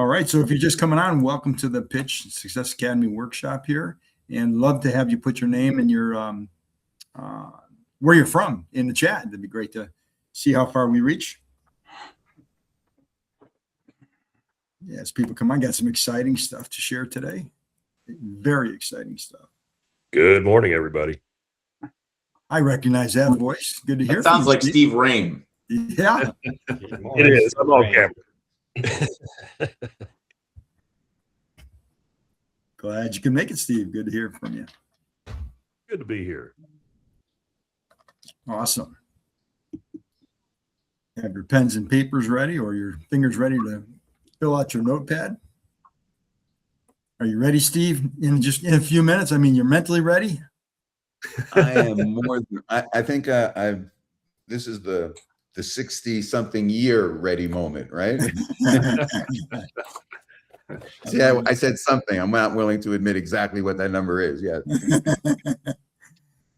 All right. So if you're just coming on, welcome to the Pitch Success Academy workshop here, and love to have you put your name and your where you're from in the chat. It'd be great to see how far we reach. Yeah, as people come on, got some exciting stuff to share today. Very exciting stuff. Good morning, everybody. I recognize that voice. Good to hear. That sounds like Steve Rain. Yeah, It is. I'm on camera. glad you can make it, Steve. Good to hear from you. Good to be here. Awesome. Have your pens and papers ready, or your fingers ready to fill out your notepad? Are you ready, Steve? In just in a few minutes. I mean, you're mentally ready. I am more than I think this is the 60-something year ready moment, right? See, I said something. I'm not willing to admit exactly what that number is yet.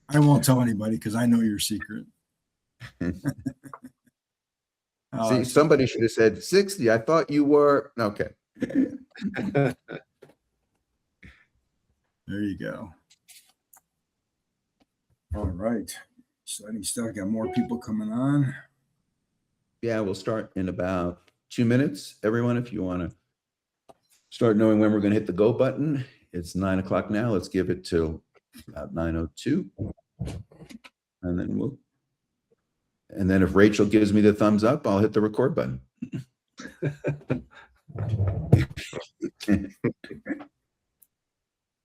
I won't tell anybody because I know your secret. See, somebody should have said 60. I thought you were okay. There you go. All right. Exciting stuff. Got more people coming on. Yeah, we'll start in about 2 minutes. Everyone, if you want to start knowing when we're going to hit the go button, it's 9 o'clock now. Let's give it till about 9:02. And then if Rachel gives me the thumbs up, I'll hit the record button.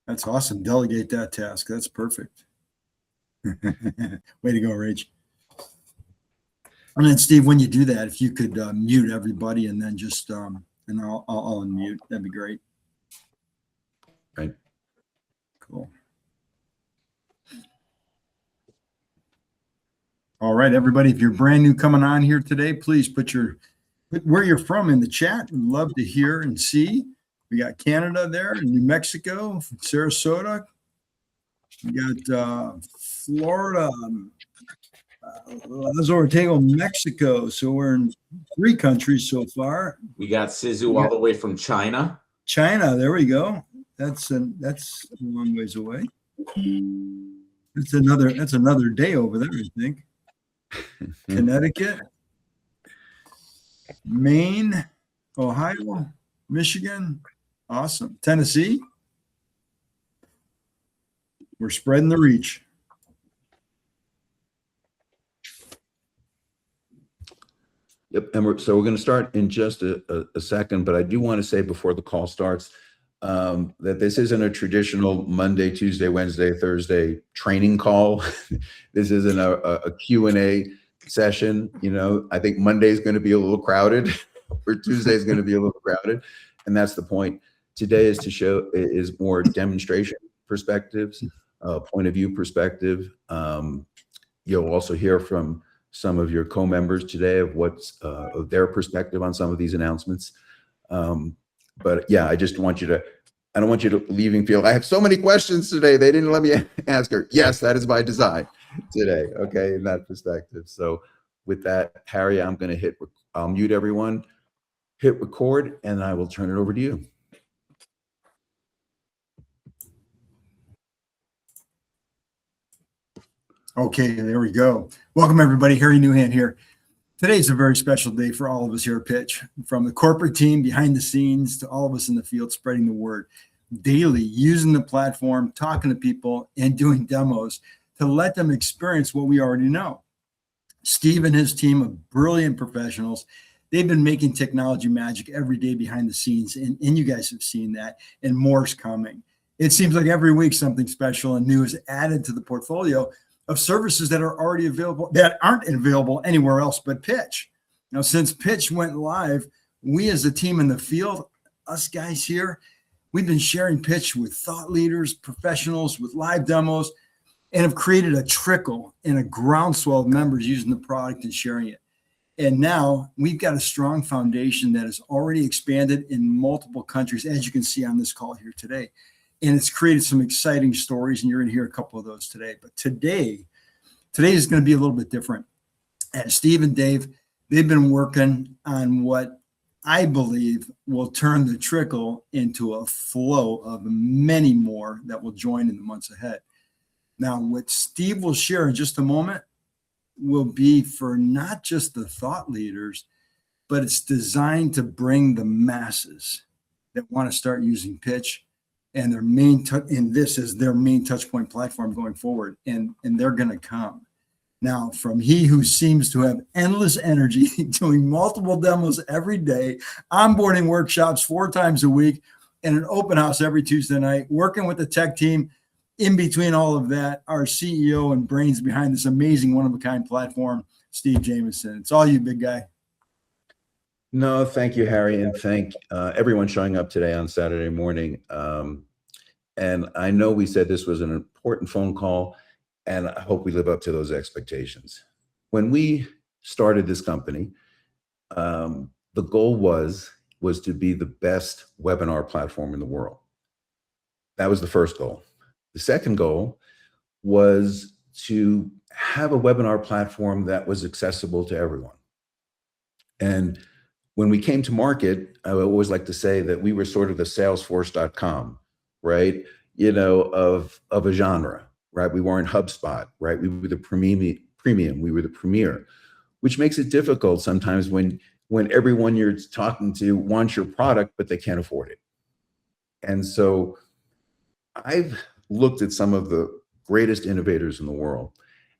That's awesome. Delegate that task. That's perfect. Way to go, Rach. And then, Steve, when you do that, if you could mute everybody and then just and I'll unmute, that'd be great. Right. Cool. All right, everybody. If you're brand new coming on here today, please put where you're from in the chat. We'd love to hear and see. We got Canada there, New Mexico, Sarasota. We got Florida, Lazo Ortega, Mexico. So we're in 3 countries so far. We got Sizu all the way from China. China, there we go. That's a long ways away. That's another day over there, I think. Connecticut, Maine, Ohio, Michigan. Awesome. Tennessee. We're spreading the reach. Yep. And we're going to start in just a second, but I do want to say before the call starts that this isn't a traditional Monday, Tuesday, Wednesday, Thursday training call. This isn't a Q&A session. You know, I think Monday is going to be a little crowded or Tuesday is going to be a little crowded. And that's the point. Today is more demonstration perspectives, point of view perspective. You'll also hear from some of your co-members today of what's of their perspective on some of these announcements. But yeah, I don't want you to leaving feel, I have so many questions today. They didn't let me ask her. Yes, that is by design today. Okay. In that perspective. So with that, Harry, I'll mute everyone, hit record, and I will turn it over to you. Okay, there we go. Welcome, everybody. Harry Newhand here. Today's a very special day for all of us here at Pitch, from the corporate team behind the scenes to all of us in the field, spreading the word daily, using the platform, talking to people, and doing demos to let them experience what we already know. Steve and his team of brilliant professionals, they've been making technology magic every day behind the scenes, and you guys have seen that, and more's coming. It seems like every week something special and new is added to the portfolio of services that are already available, that aren't available anywhere else but Pitch. Now, since Pitch went live, we as a team in the field, us guys here, we've been sharing Pitch with thought leaders, professionals, with live demos, and have created a trickle and a groundswell of members using the product and sharing it. And now we've got a strong foundation that has already expanded in multiple countries, as you can see on this call here today. And it's created some exciting stories, and you're going to hear a couple of those today. But today is going to be a little bit different. And Steve and Dave, they've been working on what I believe will turn the trickle into a flow of many more that will join in the months ahead. Now, what Steve will share in just a moment will be for not just the thought leaders, but it's designed to bring the masses that want to start using pitch and their main and this is their main touch point platform going forward. And they're going to come. Now, from he who seems to have endless energy, doing multiple demos every day, onboarding workshops 4 times a week, and an open house every Tuesday night, working with the tech team. In between all of that, our CEO and brains behind this amazing one-of-a-kind platform, Steve Jamison. It's all you, big guy. No, thank you, Harry, and thank everyone showing up today on Saturday morning. And I know we said this was an important phone call, and I hope we live up to those expectations. When we started this company, the goal was to be the best webinar platform in the world. That was the first goal. The second goal was to have a webinar platform that was accessible to everyone. And when we came to market, I always like to say that we were sort of the Salesforce.com, right? You know, of a genre, right? We weren't HubSpot, right? We were the premium, we were the premier, which makes it difficult sometimes when everyone you're talking to wants your product, but they can't afford it. And so I've looked at some of the greatest innovators in the world,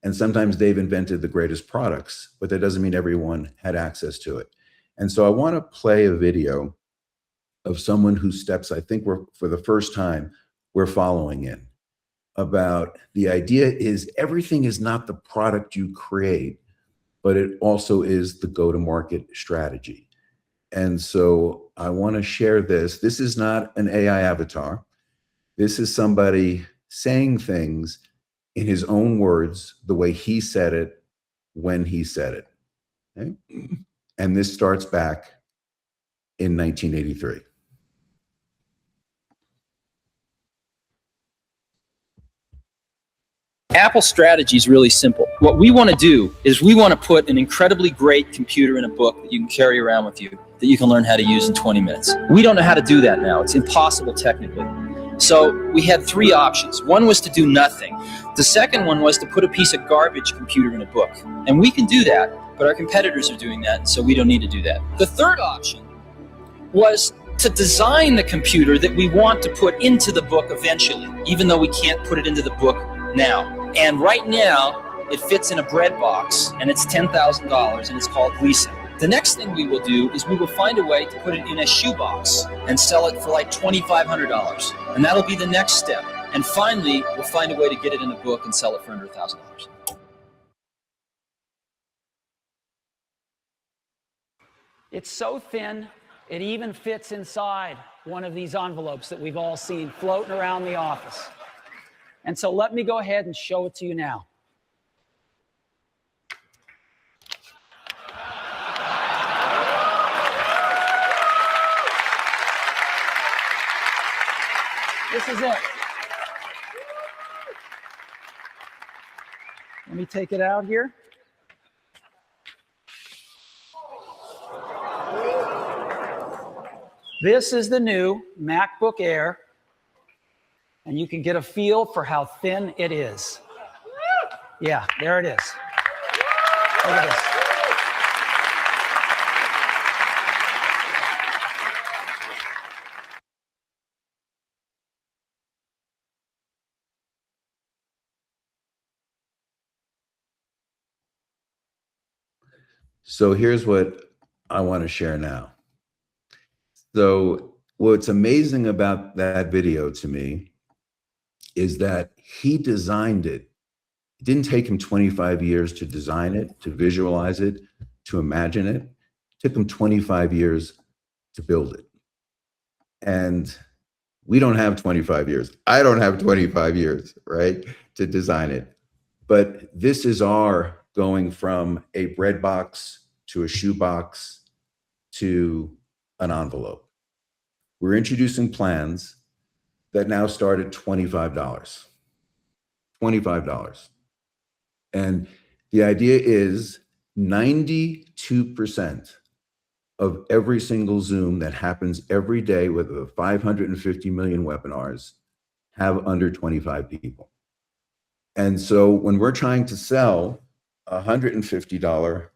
and sometimes they've invented the greatest products, but that doesn't mean everyone had access to it. And so I want to play a video of someone whose steps I think for the first time we're following in. About the idea is everything is not the product you create, but it also is the go-to-market strategy. And so I want to share this. This is not an AI avatar. This is somebody saying things in his own words, the way he said it, when he said it. Okay? And this starts back in 1983. Apple's strategy is really simple. What we want to do is we want to put an incredibly great computer in a book that you can carry around with you, that you can learn how to use in 20 minutes. We don't know how to do that now. It's impossible technically. So we had 3 options. One was to do nothing. The second one was to put a piece of garbage computer in a book. And we can do that, but our competitors are doing that, so we don't need to do that. The third option was to design the computer that we want to put into the book eventually, even though we can't put it into the book now. And right now, it fits in a bread box, and it's $10,000, and it's called Lisa. The next thing we will do is we will find a way to put it in a shoebox and sell it for like $2,500. And that'll be the next step. And finally, we'll find a way to get it in a book and sell it for under $1,000. It's so thin, it even fits inside one of these envelopes that we've all seen floating around the office. And so let me go ahead and show it to you now. This is it. Let me take it out here. This is the new MacBook Air, and you can get a feel for how thin it is. Yeah, there it is. Look at this. So here's what I want to share now. So what's amazing about that video to me is that he designed it. It didn't take him 25 years to design it, to visualize it, to imagine it. It took him 25 years to build it. And we don't have 25 years. I don't have 25 years, right, to design it. But this is our going from a bread box to a shoebox to an envelope. We're introducing plans that now start at $25. $25. And the idea is 92% of every single Zoom that happens every day with the 550 million webinars have under 25 people. And so when we're trying to sell a $150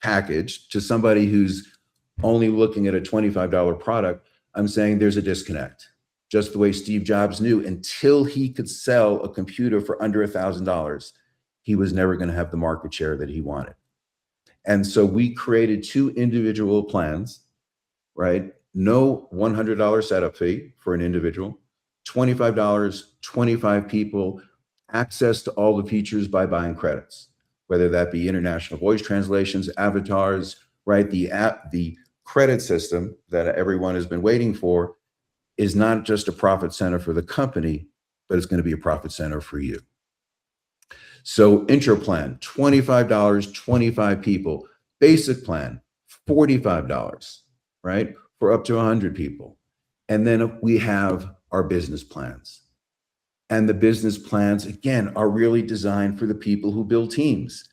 package to somebody who's only looking at a $25 product, I'm saying there's a disconnect. Just the way Steve Jobs knew until he could sell a computer for under $1,000, he was never going to have the market share that he wanted. And so we created 2 individual plans, right? No $100 setup fee for an individual, $25, 25 people, access to all the features by buying credits, whether that be international voice translations, avatars, right? The credit system that everyone has been waiting for is not just a profit center for the company, but it's going to be a profit center for you. So intro plan, $25, 25 people. Basic plan, $45, right? For up to 100 people. And then we have our business plans. And the business plans, again, are really designed for the people who build teams.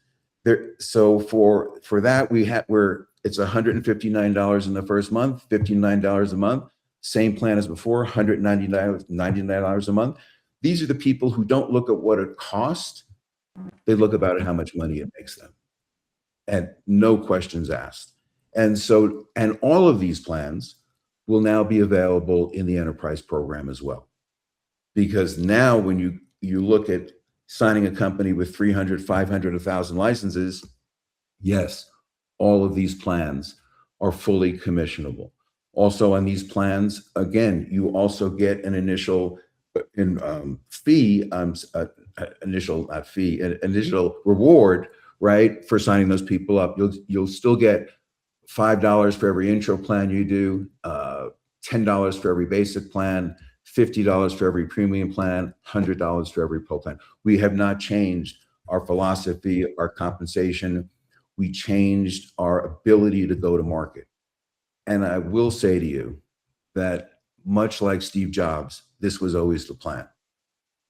So for that, it's $159 in the first month, $59 a month. Same plan as before, $199 a month. These are the people who don't look at what it costs. They look about how much money it makes them. And no questions asked. And all of these plans will now be available in the enterprise program as well. Because now when you look at signing a company with 300, 500, 1,000 licenses, yes, all of these plans are fully commissionable. Also on these plans, again, you also get an initial initial reward, right, for signing those people up. You'll still get $5 for every intro plan you do, $10 for every basic plan, $50 for every premium plan, $100 for every pro plan. We have not changed our philosophy, our compensation. We changed our ability to go to market. And I will say to you that much like Steve Jobs, this was always the plan,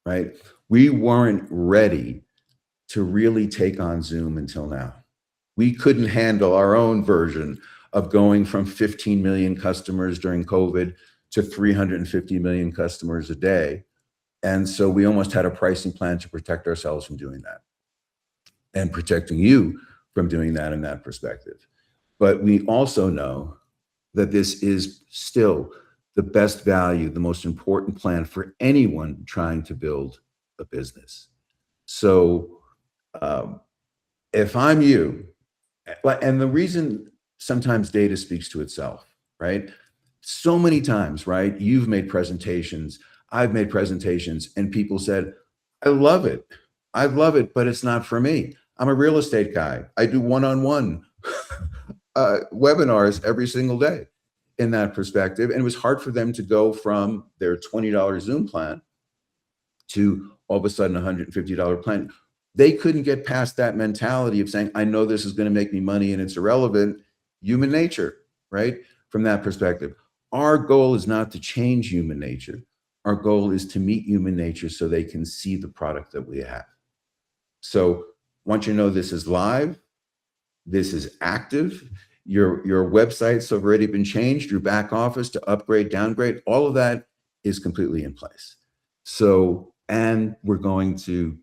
right? We weren't ready to really take on Zoom until now. We couldn't handle our own version of going from 15 million customers during COVID to 350 million customers a day. And so we almost had a pricing plan to protect ourselves from doing that and protecting you from doing that in that perspective. But we also know that this is still the best value, the most important plan for anyone trying to build a business. So if I'm you, and the reason sometimes data speaks to itself, right? So many times, right? You've made presentations, I've made presentations, and people said, I love it, but it's not for me. I'm a real estate guy. I do one-on-one webinars every single day in that perspective. And it was hard for them to go from their $20 Zoom plan to all of a sudden $150 plan. They couldn't get past that mentality of saying, I know this is going to make me money and it's irrelevant. Human nature, right? From that perspective. Our goal is not to change human nature. Our goal is to meet human nature so they can see the product that we have. So once you know this is live, this is active, your websites have already been changed, your back office to upgrade, downgrade, all of that is completely in place. So, and we're going to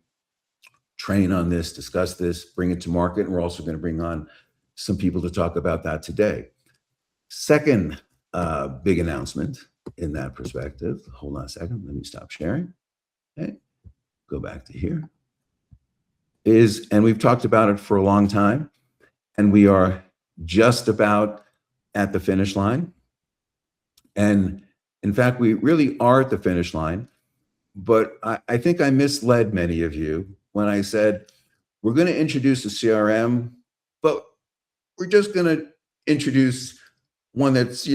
train on this, discuss this, bring it to market, and we're also going to bring on some people to talk about that today. Second big announcement in that perspective, hold on a second, let me stop sharing. Okay, go back to here. And we've talked about it for a long time, and we are just about at the finish line. And in fact, we really are at the finish line, but I think I misled many of you when I said, we're going to introduce a CRM, but we're just going to introduce one that's,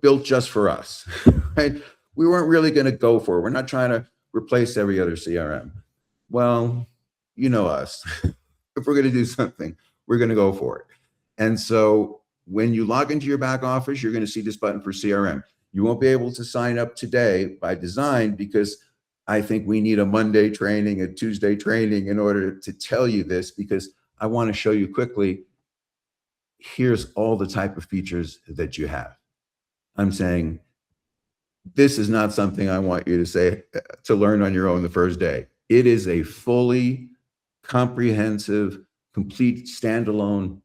built just for us, right? We weren't really going to go for it. We're not trying to replace every other CRM. Well, you know us. If we're going to do something, we're going to go for it. And so when you log into your back office, you're going to see this button for CRM. You won't be able to sign up today by design because I think we need a Monday training, a Tuesday training in order to tell you this, because I want to show you quickly here's all the type of features that you have. I'm saying, this is not something I want you to say to learn on your own the first day. It is a fully comprehensive, complete standalone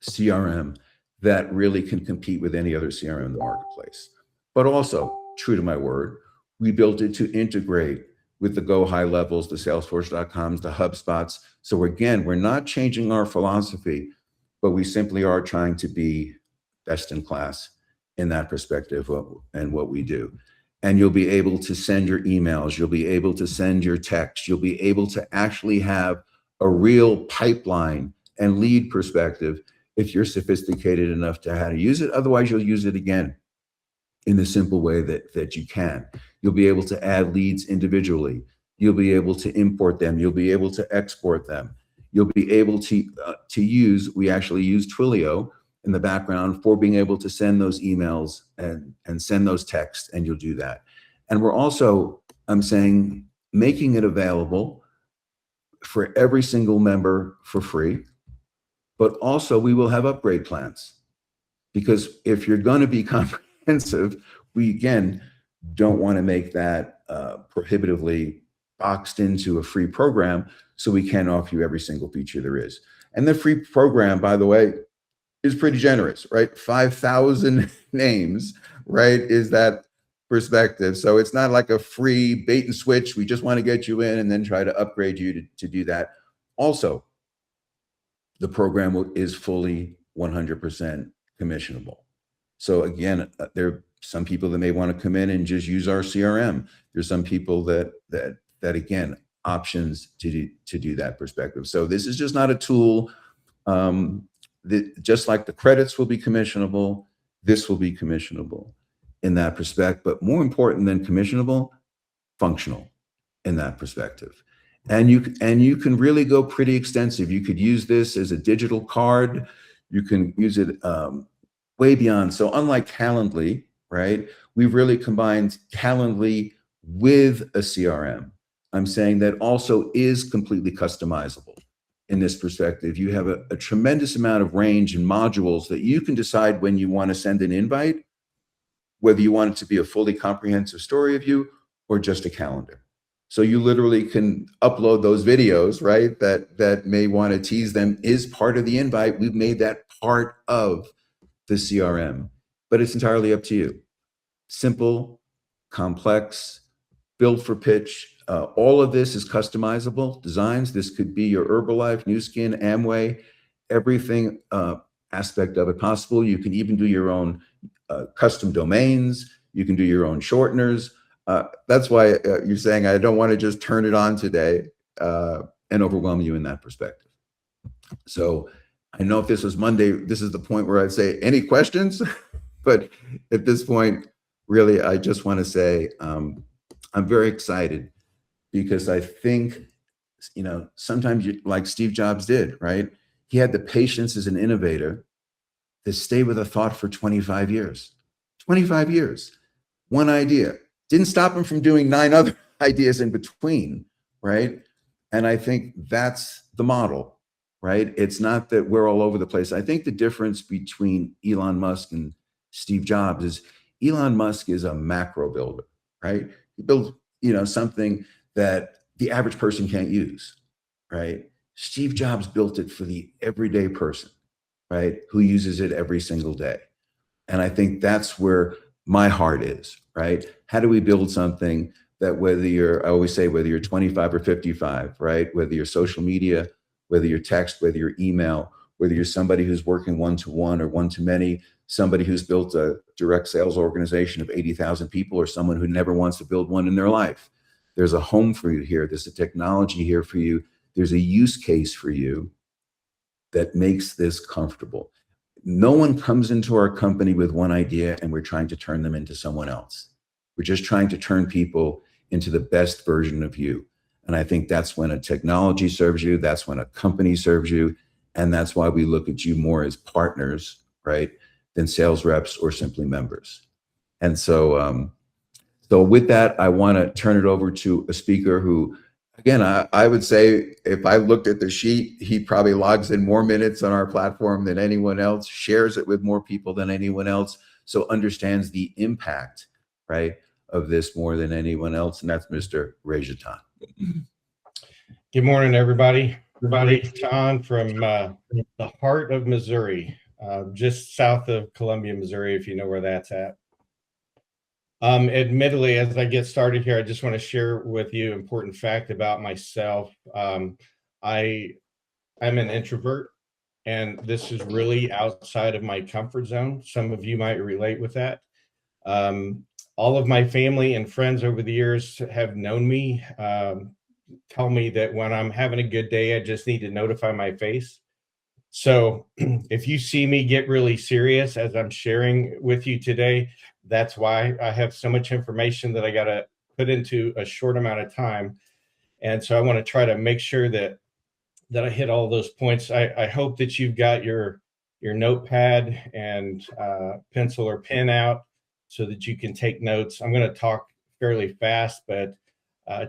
CRM that really can compete with any other CRM in the marketplace. But also, true to my word, we built it to integrate with the Go High Levels, the Salesforce.coms, the HubSpots. So again, we're not changing our philosophy, but we simply are trying to be best in class in that perspective and what we do. And you'll be able to send your emails, you'll be able to send your text, you'll be able to actually have a real pipeline and lead perspective if you're sophisticated enough to how to use it. Otherwise, you'll use it again in the simple way that you can. You'll be able to add leads individually. You'll be able to import them. You'll be able to export them. You'll be able to use, we actually use Twilio in the background for being able to send those emails and send those texts, and you'll do that. And we're also, I'm saying, making it available for every single member for free, but also we will have upgrade plans. Because if you're going to be comprehensive, we again don't want to make that prohibitively boxed into a free program, so we can offer you every single feature there is. And the free program, by the way, is pretty generous, right? 5,000 names, right, is that perspective. So it's not like a free bait and switch. We just want to get you in and then try to upgrade you to do that. Also, the program is fully 100% commissionable. So again, there are some people that may want to come in and just use our CRM. There's some people that again, options to do that perspective. So this is just not a tool. Just like the credits will be commissionable, this will be commissionable in that perspective. But more important than commissionable, functional in that perspective. And you can really go pretty extensive. You could use this as a digital card. You can use it way beyond. So unlike Calendly, right? We've really combined Calendly with a CRM. I'm saying that also is completely customizable in this perspective. You have a tremendous amount of range and modules that you can decide when you want to send an invite, whether you want it to be a fully comprehensive story of you or just a calendar. So you literally can upload those videos, right? That may want to tease them is part of the invite. We've made that part of the CRM, but it's entirely up to you. Simple, complex, built for pitch. All of this is customizable designs. This could be your Herbalife, Nu Skin, Amway, everything aspect of it possible. You can even do your own custom domains. You can do your own shorteners. That's why you're saying I don't want to just turn it on today and overwhelm you in that perspective. So I know if this was Monday, this is the point where I'd say any questions, but at this point, really, I just want to say I'm very excited because I think, sometimes like Steve Jobs did, right? He had the patience as an innovator to stay with a thought for 25 years. 25 years, one idea. Didn't stop him from doing 9 other ideas in between, right? And I think that's the model, right? It's not that we're all over the place. I think the difference between Elon Musk and Steve Jobs is Elon Musk is a macro builder, right? He builds, something that the average person can't use, right? Steve Jobs built it for the everyday person, right? Who uses it every single day. And I think that's where my heart is, right? How do we build something that I always say, whether you're 25 or 55, right? Whether you're social media, whether you're text, whether you're email, whether you're somebody who's working one-to-one or one-to-many, somebody who's built a direct sales organization of 80,000 people, or someone who never wants to build one in their life. There's a home for you here. There's a technology here for you. There's a use case for you that makes this comfortable. No one comes into our company with one idea and we're trying to turn them into someone else. We're just trying to turn people into the best version of you. And I think that's when a technology serves you. That's when a company serves you. And that's why we look at you more as partners, right, than sales reps or simply members. And so with that, I want to turn it over to a speaker who, Again, I would say if I looked at the sheet, he probably logs in more minutes on our platform than anyone else, shares it with more people than anyone else, so understands the impact, right, of this more than anyone else, and that's Mr. Rajatan. Good morning, everybody. Rajatan from the heart of Missouri, just south of Columbia, Missouri, if you know where that's at. Admittedly, as I get started here, I just want to share with you an important fact about myself. I'm an introvert, and this is really outside of my comfort zone. Some of you might relate with that. All of my family and friends over the years have known me, tell me that when I'm having a good day, I just need to notify my face. So if you see me get really serious as I'm sharing with you today, that's why. I have so much information that I got to put into a short amount of time. And so I want to try to make sure that I hit all those points. I hope that you've got your notepad and pencil or pen out so that you can take notes. I'm going to talk fairly fast, but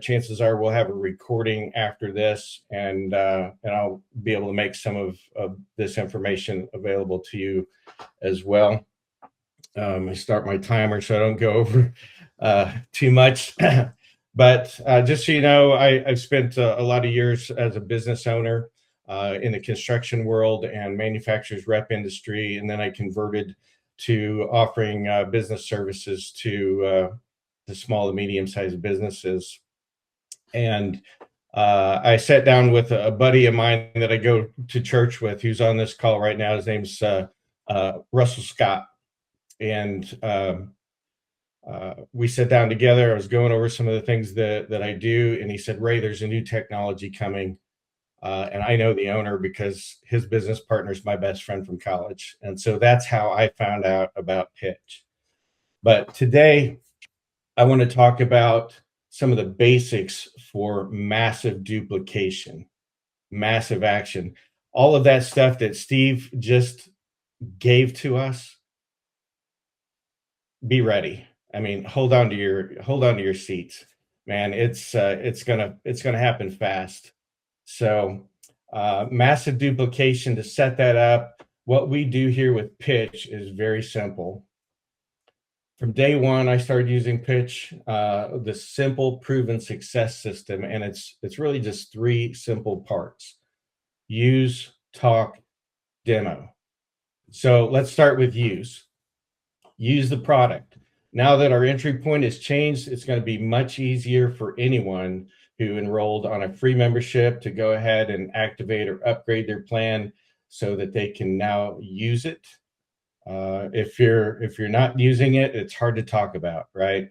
chances are we'll have a recording after this, and I'll be able to make some of this information available to you as well. I start my timer so I don't go over too much. But just so you know, I've spent a lot of years as a business owner in the construction world and manufacturers rep industry, and then I converted to offering business services to the small to medium-sized businesses. And I sat down with a buddy of mine that I go to church with, who's on this call right now. His name's Russell Scott. And we sat down together. I was going over some of the things that I do. And he said, Ray, there's a new technology coming. And I know the owner because his business partner is my best friend from college. And so that's how I found out about Pitch. But today, I want to talk about some of the basics for massive duplication, massive action, all of that stuff that Steve just gave to us. Be ready. I mean, hold on to your seats, man. It's gonna happen fast. So massive duplication, to set that up. What we do here with Pitch is very simple. From day one, I started using Pitch, the simple proven success system, and it's really just 3 simple parts: use, talk, demo. So let's start with use. Use the product. Now that our entry point has changed, it's going to be much easier for anyone who enrolled on a free membership to go ahead and activate or upgrade their plan so that they can now use it. If you're not using it, it's hard to talk about, right?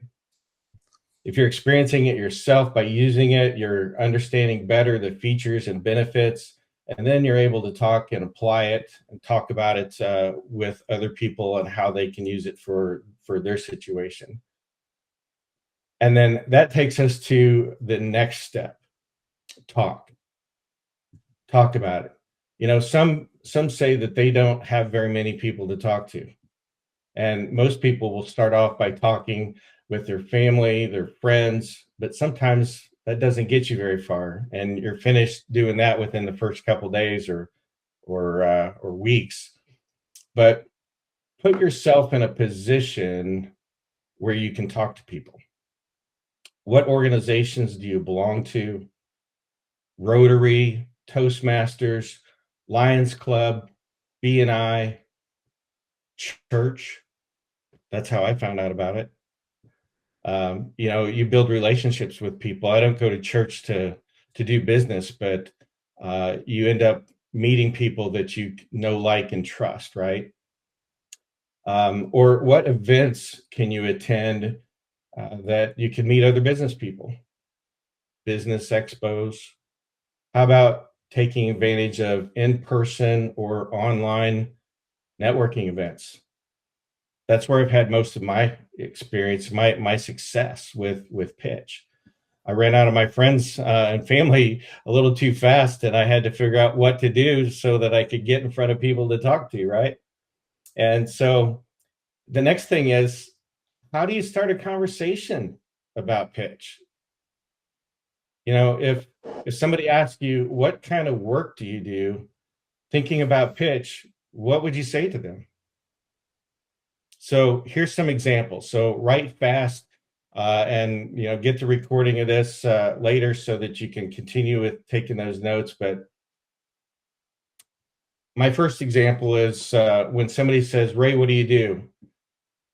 If you're experiencing it yourself by using it, you're understanding better the features and benefits, and then you're able to talk and apply it and talk about it with other people and how they can use it for their situation. And then that takes us to the next step: talk about it. You know, some say that they don't have very many people to talk to. And most people will start off by talking with their family, their friends, but sometimes that doesn't get you very far. And you're finished doing that within the first couple of days or weeks. But put yourself in a position where you can talk to people. What organizations do you belong to? Rotary, Toastmasters, Lions Club, BNI, church. That's how I found out about it. You know, you build relationships with people. I don't go to church to do business, but you end up meeting people that you know, like, and trust, right? Or what events can you attend that you can meet other business people? Business expos. How about taking advantage of in-person or online networking events? That's where I've had most of my experience, my success with Pitch. I ran out of my friends and family a little too fast, and I had to figure out what to do so that I could get in front of people to talk to, right? And so the next thing is, how do you start a conversation about Pitch? You know, if somebody asks you, what kind of work do you do, thinking about pitch, what would you say to them? So here's some examples. So write fast, and get the recording of this later so that you can continue with taking those notes. But my first example is when somebody says, Ray, what do you do?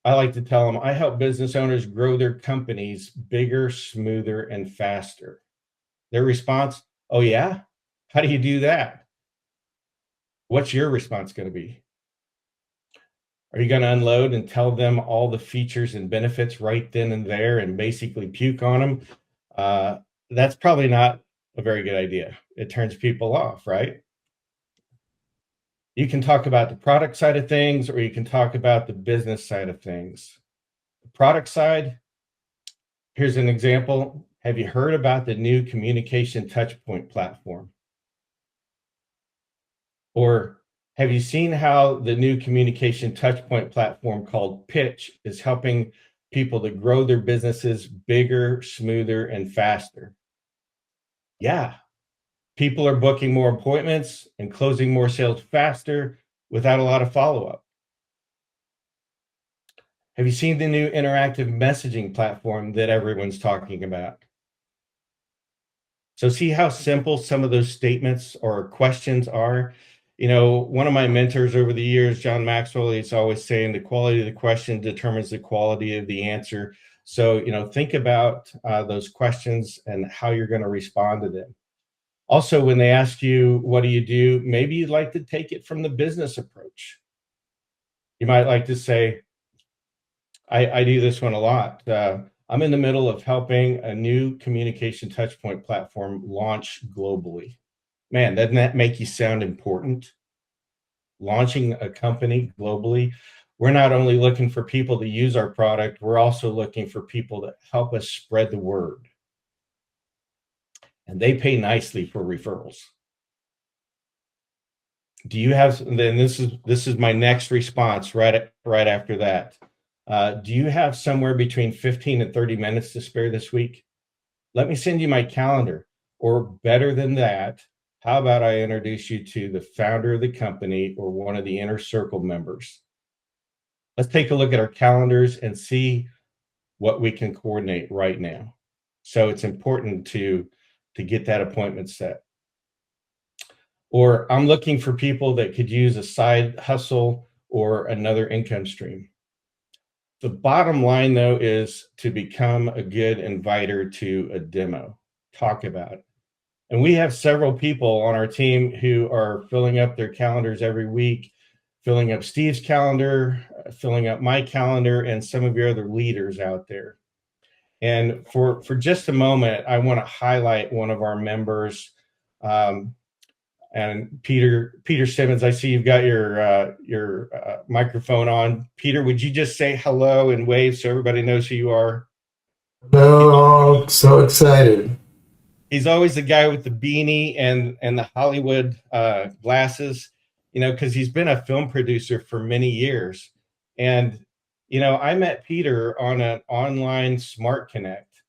I like to tell them, I help business owners grow their companies bigger, smoother, and faster. Their response, oh yeah? How do you do that? What's your response going to be? Are you going to unload and tell them all the features and benefits right then and there and basically puke on them? That's probably not a very good idea. It turns people off, right? You can talk about the product side of things, or you can talk about the business side of things. The product side, here's an example. Have you heard about the new communication touchpoint platform? Or have you seen how the new communication touchpoint platform called Pitch is helping people to grow their businesses bigger, smoother, and faster? Yeah. People are booking more appointments and closing more sales faster without a lot of follow-up. Have you seen the new interactive messaging platform that everyone's talking about? So see how simple some of those statements or questions are? One of my mentors over the years, John Maxwell, he's always saying the quality of the question determines the quality of the answer. So, think about those questions and how you're going to respond to them. Also, when they ask you, what do you do? Maybe you'd like to take it from the business approach. You might like to say, I do this one a lot. I'm in the middle of helping a new communication touchpoint platform launch globally. Man, doesn't that make you sound important? Launching a company globally. We're not only looking for people to use our product, we're also looking for people to help us spread the word. And they pay nicely for referrals. Do you have, then this is my next response right after that. Do you have somewhere between 15 and 30 minutes to spare this week? Let me send you my calendar. Or better than that, how about I introduce you to the founder of the company or one of the inner circle members? Let's take a look at our calendars and see what we can coordinate right now. So it's important to get that appointment set. Or I'm looking for people that could use a side hustle or another income stream. The bottom line, though, is to become a good inviter to a demo. Talk about it. And we have several people on our team who are filling up their calendars every week, filling up Steve's calendar, filling up my calendar, and some of your other leaders out there. And for just a moment, I want to highlight one of our members, and Peter Simmons. I see you've got your microphone on. Peter, would you just say hello and wave so everybody knows who you are? Hello, so excited. He's always the guy with the beanie and the Hollywood glasses, because he's been a film producer for many years. And I met Peter on an online Smart Connect,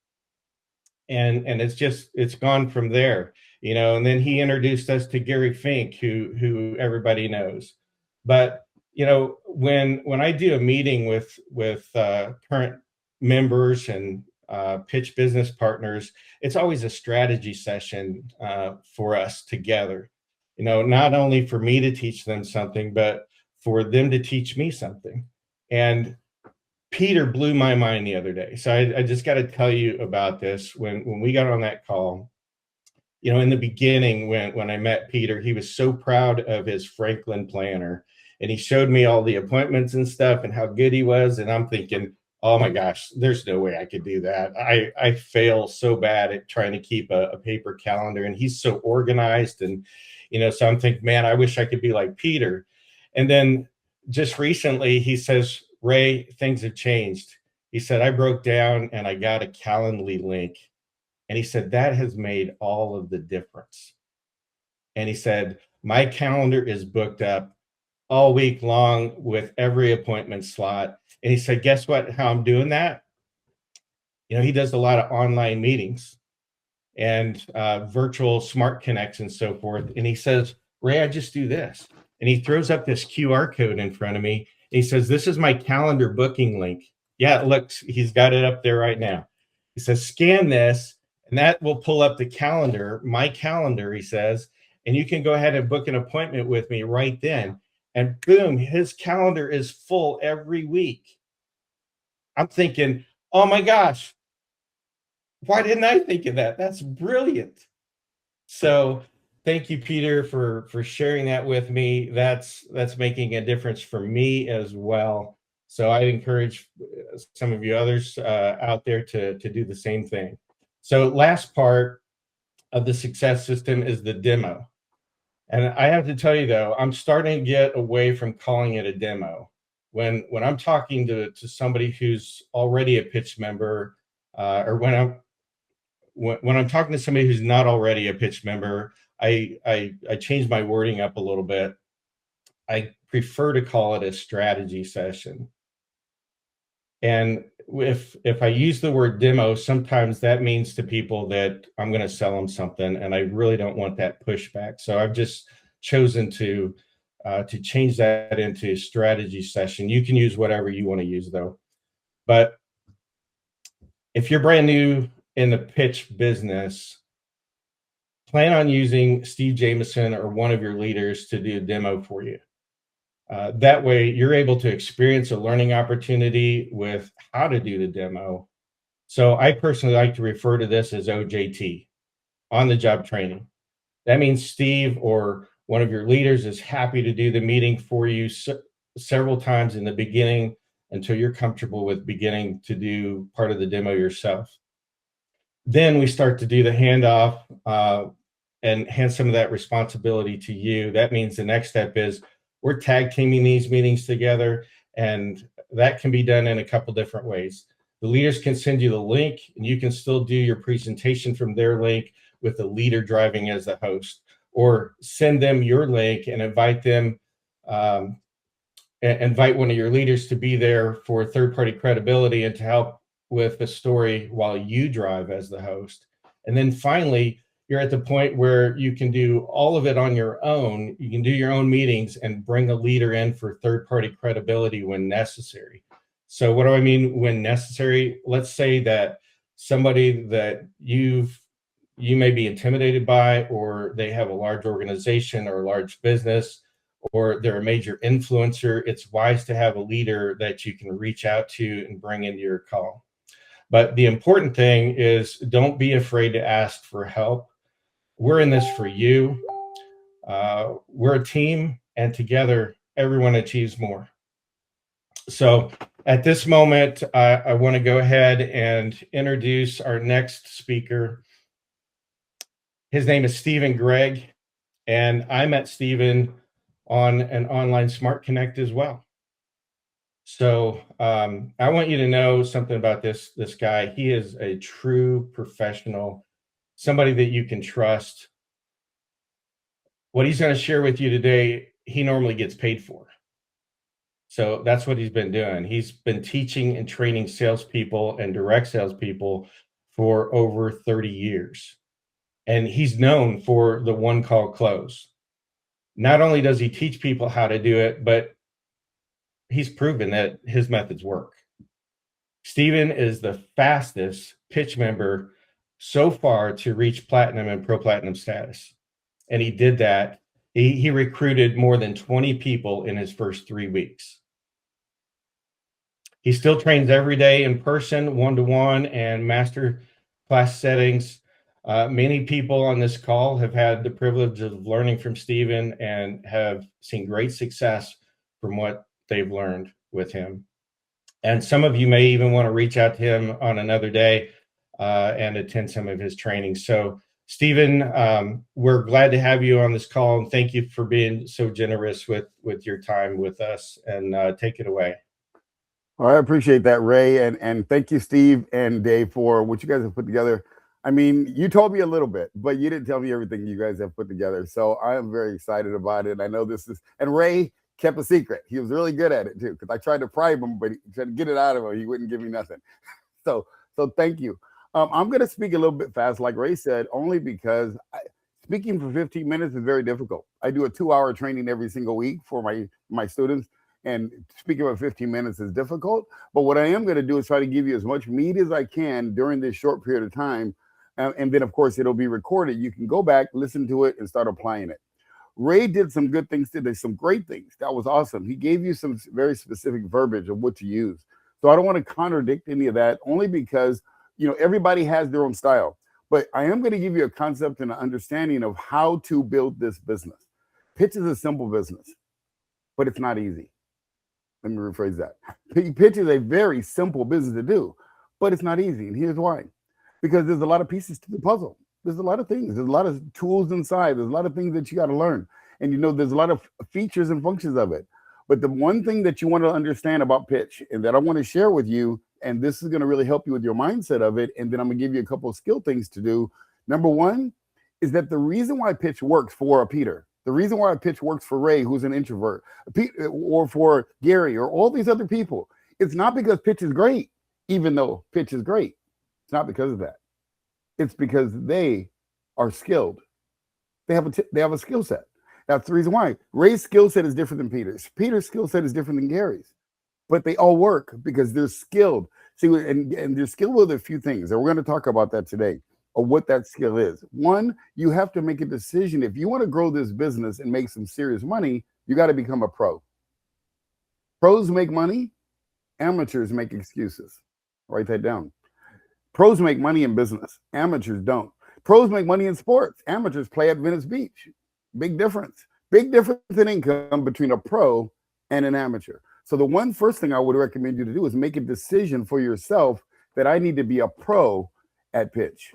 and it's gone from there, and then he introduced us to Gary Fink, who everybody knows. But, when I do a meeting with current members and pitch business partners, it's always a strategy session for us together, not only for me to teach them something, but for them to teach me something. And Peter blew my mind the other day. So I just got to tell you about this. When we got on that call, in the beginning, when I met Peter, he was so proud of his Franklin planner, and he showed me all the appointments and stuff and how good he was. And I'm thinking, oh my gosh, there's no way I could do that. I fail so bad at trying to keep a paper calendar, and he's so organized. And, so I'm thinking, man, I wish I could be like Peter. And then just recently he says, Ray, things have changed. He said, I broke down and I got a Calendly link. And he said, that has made all of the difference. And he said, my calendar is booked up all week long with every appointment slot. And he said, guess what, how I'm doing that? He does a lot of online meetings. and virtual smart connects and so forth. And he says, Ray, I just do this. And he throws up this QR code in front of me. He says, this is my calendar booking link. Yeah, it looks, he's got it up there right now. He says, scan this, and that will pull up the calendar, my calendar, he says, and you can go ahead and book an appointment with me right then. And boom, his calendar is full every week. I'm thinking, oh my gosh, why didn't I think of that? That's brilliant. So thank you, Peter, for sharing that with me. That's making a difference for me as well. So I encourage some of you others out there to do the same thing. So last part of the success system is the demo. And I have to tell you, though, I'm starting to get away from calling it a demo. When I'm talking to somebody who's already a pitch member, or when I'm talking to somebody who's not already a pitch member, I change my wording up a little bit. I prefer to call it a strategy session. And if I use the word demo, sometimes that means to people that I'm going to sell them something, and I really don't want that pushback. So I've just chosen to change that into a strategy session. You can use whatever you want to use, though. But if you're brand new in the pitch business, plan on using Steve Jameson or one of your leaders to do a demo for you. That way, you're able to experience a learning opportunity with how to do the demo. So I personally like to refer to this as OJT, on-the-job training. That means Steve or one of your leaders is happy to do the meeting for you several times in the beginning until you're comfortable with beginning to do part of the demo yourself. Then we start to do the handoff and hand some of that responsibility to you. That means the next step is we're tag teaming these meetings together, and that can be done in a couple different ways. The leaders can send you the link, and you can still do your presentation from their link with the leader driving as the host, or send them your link and invite them, invite one of your leaders to be there for third-party credibility and to help with the story while you drive as the host. And then finally, you're at the point where you can do all of it on your own. You can do your own meetings and bring a leader in for third-party credibility when necessary. So what do I mean when necessary? Let's say that somebody that you may be intimidated by, or they have a large organization or a large business, or they're a major influencer. It's wise to have a leader that you can reach out to and bring into your call. But the important thing is, don't be afraid to ask for help. We're in this for you. We're a team, and together, everyone achieves more. So at this moment, I want to go ahead and introduce our next speaker. His name is Stephen Gregg, and I met Stephen on an online Smart Connect as well. So I want you to know something about this guy. He is a true professional, somebody that you can trust. What he's going to share with you today, he normally gets paid for. So that's what he's been doing. He's been teaching and training salespeople and direct salespeople for over 30 years. And he's known for the one call close. Not only does he teach people how to do it, but he's proven that his methods work. Stephen is the fastest pitch member so far to reach platinum and pro platinum status. And he did that. He recruited more than 20 people in his first 3 weeks. He still trains every day in person, one-to-one, and master class settings. Many people on this call have had the privilege of learning from Stephen and have seen great success from what they've learned with him. And some of you may even want to reach out to him on another day and attend some of his trainings. So Stephen, we're glad to have you on this call, and thank you for being so generous with your time with us, and take it away. Well, I appreciate that, Ray, and thank you, Steve and Dave, for what you guys have put together. I mean, you told me a little bit, but you didn't tell me everything you guys have put together. So I am very excited about it. I know this is, and Ray kept a secret. He was really good at it too, because I tried to pry him, but he tried to get it out of him. He wouldn't give me nothing. So thank you. I'm going to speak a little bit fast, like Ray said, only because speaking for 15 minutes is very difficult. I do a 2-hour training every single week for my students, and speaking for 15 minutes is difficult. But what I am going to do is try to give you as much meat as I can during this short period of time. And then, of course, it'll be recorded. You can go back, listen to it, and start applying it. Ray did some good things today, some great things. That was awesome. He gave you some very specific verbiage of what to use. So I don't want to contradict any of that, only because, you know, everybody has their own style. But I am going to give you a concept and an understanding of how to build this business. Pitch is a simple business, but it's not easy. Let me rephrase that. Pitch is a very simple business to do, but it's not easy. And here's why. Because there's a lot of pieces to the puzzle. There's a lot of things. There's a lot of tools inside. There's a lot of things that you got to learn. And, you know, there's a lot of features and functions of it. But the one thing that you want to understand about pitch and that I want to share with you, and this is going to really help you with your mindset of it, and then I'm going to give you a couple of skill things to do. Number one is that the reason why pitch works for Peter, the reason why pitch works for Ray, who's an introvert, or for Gary, or all these other people, it's not because pitch is great, even though pitch is great. It's not because of that. It's because they are skilled. They have a skill set. That's the reason why. Ray's skill set is different than Peter's. Peter's skill set is different than Gary's. But they all work because they're skilled. See, and they're skilled with a few things. And we're going to talk about that today, of what that skill is. One, you have to make a decision. If you want to grow this business and make some serious money, you got to become a pro. Pros make money. Amateurs make excuses. Write that down. Pros make money in business. Amateurs don't. Pros make money in sports. Amateurs play at Venice Beach. Big difference. Big difference in income between a pro and an amateur. So the first thing I would recommend you to do is make a decision for yourself that I need to be a pro at pitch.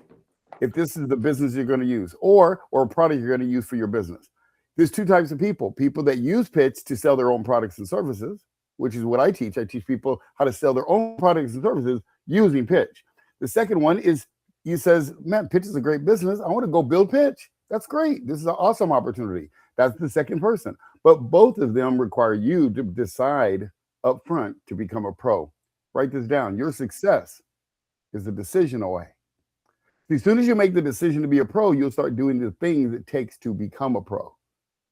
If this is the business you're going to use, or a product you're going to use for your business. There's two types of people. People that use pitch to sell their own products and services, which is what I teach. I teach people how to sell their own products and services using pitch. The second one is he says, man, pitch is a great business. I want to go build pitch. That's great. This is an awesome opportunity. That's the second person. But both of them require you to decide up front to become a pro. Write this down. Your success is a decision away. As soon as you make the decision to be a pro, you'll start doing the things it takes to become a pro.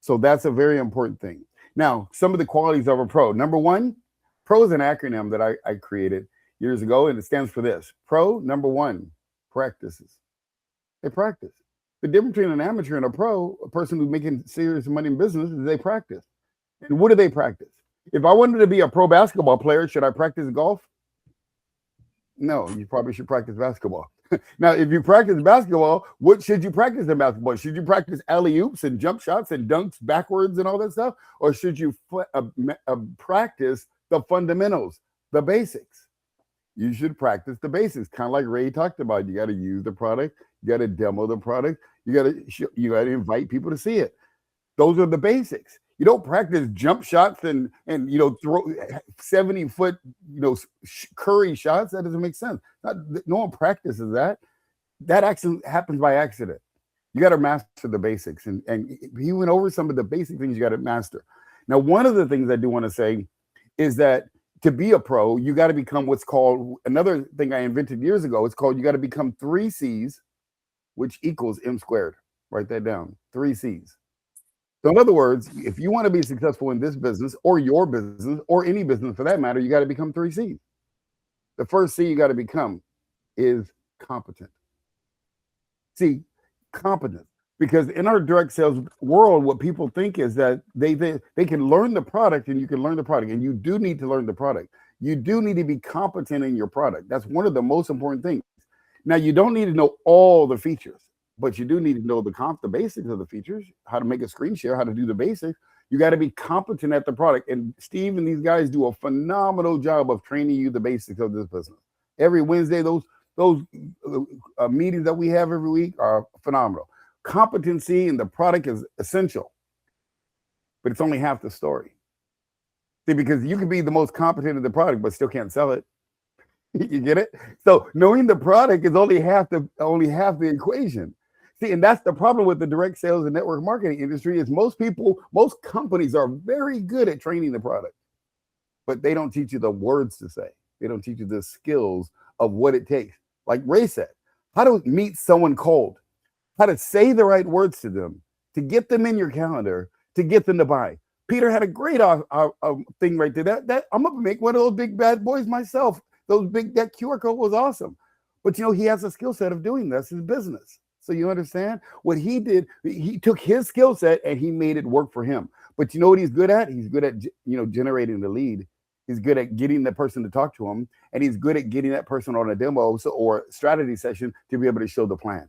So that's a very important thing. Now, some of the qualities of a pro. Number one, pro is an acronym that I created years ago, and it stands for this. Pro, number one, practices. They practice. The difference between an amateur and a pro, a person who's making serious money in business, is they practice. And what do they practice? If I wanted to be a pro basketball player, should I practice golf? No, you probably should practice basketball. Now, if you practice basketball, what should you practice in basketball? Should you practice alley-oops and jump shots and dunks backwards and all that stuff? Or should you practice the fundamentals, the basics? You should practice the basics, kind of like Ray talked about. You got to use the product. You got to demo the product. You got to invite people to see it. Those are the basics. You don't practice jump shots and throw 70-foot curry shots. That doesn't make sense. No one practices that. That accident happens by accident. You got to master the basics, and he went over some of the basic things you got to master. Now, one of the things I do want to say is that to be a pro, you got to become what's called, another thing I invented years ago. It's called, you got to become 3 C's, which equals M squared. Write that down. 3 C's. So in other words, if you want to be successful in this business or your business or any business for that matter, you got to become 3 C's. The first C you got to become is competent. See, competence. Because in our direct sales world, what people think is that they can learn the product, and you can learn the product, and you do need to learn the product. You do need to be competent in your product. That's one of the most important things. Now, you don't need to know all the features, but you do need to know the basics of the features, how to make a screen share, how to do the basics. You got to be competent at the product. And Steve and these guys do a phenomenal job of training you the basics of this business. Every Wednesday, those meetings that we have every week are phenomenal. Competency in the product is essential, but it's only half the story. See, because you can be the most competent in the product, but still can't sell it. You get it? So knowing the product is only half the equation. See, and that's the problem with the direct sales and network marketing industry is most companies are very good at training the product, but they don't teach you the words to say. They don't teach you the skills of what it takes. like Ray said, how to meet someone cold, how to say the right words to them, to get them in your calendar, to get them to buy. Peter had a great thing right there. That I'm gonna make one of those big bad boys myself. That QR code was awesome. But you know, he has a skill set of doing this in business. So you understand what he did? He took his skill set and he made it work for him. But you know what he's good at? He's good at generating the lead. He's good at getting the person to talk to him, and he's good at getting that person on a demo or strategy session to be able to show the plan.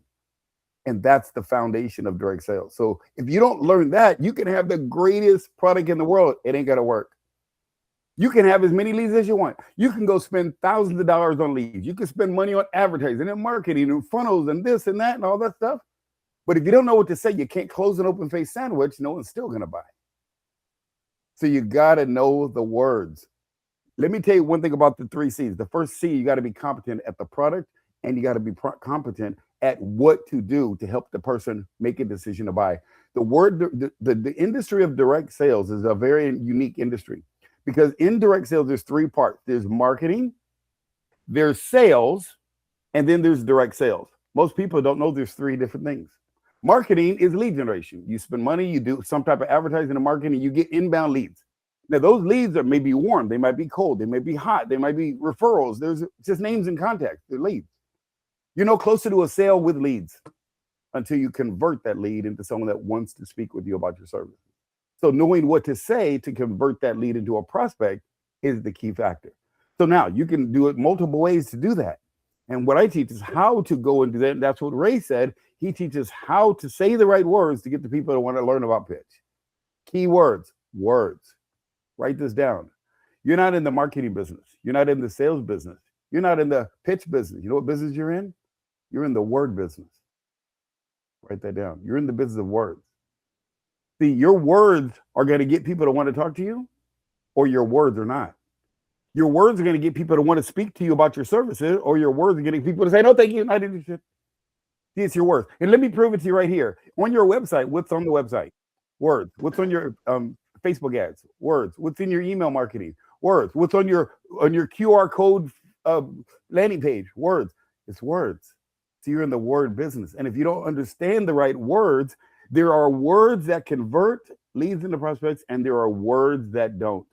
And that's the foundation of direct sales. So if you don't learn that, you can have the greatest product in the world. It ain't gonna work. You can have as many leads as you want. You can go spend thousands of dollars on leads. You can spend money on advertising and marketing and funnels and this and that and all that stuff. But if you don't know what to say, you can't close an open face sandwich. No one's still gonna buy. So you gotta know the words. Let me tell you one thing about the 3 C's. The first C, you gotta be competent at the product, and you gotta be competent at what to do to help the person make a decision to buy. The industry of direct sales is a very unique industry, because in direct sales, there's 3 parts. There's marketing, there's sales, and then there's direct sales. Most people don't know there's 3 different things. Marketing is lead generation. You spend money, you do some type of advertising and marketing, you get inbound leads. Now, those leads may be warm, they might be cold, they may be hot, they might be referrals. There's just names and contacts, they're leads. You're no closer to a sale with leads until you convert that lead into someone that wants to speak with you about your service. So knowing what to say to convert that lead into a prospect is the key factor. So now you can do it multiple ways to do that. And what I teach is how to go and do that. That's what Ray said. He teaches how to say the right words to get the people that want to learn about pitch. Key words, words. Write this down. You're not in the marketing business. You're not in the sales business. You're not in the pitch business. You know what business you're in? You're in the word business. Write that down. You're in the business of words. See, your words are going to get people to want to talk to you, or your words are not. Your words are going to get people to want to speak to you about your services, or your words are getting people to say, no, thank you, not interested. See, it's your words. And let me prove it to you right here. On your website, what's on the website? Words. What's on your Facebook ads? Words. What's in your email marketing? Words. What's on your QR code landing page? Words. It's words. So you're in the word business. And if you don't understand the right words, there are words that convert leads into prospects, and there are words that don't.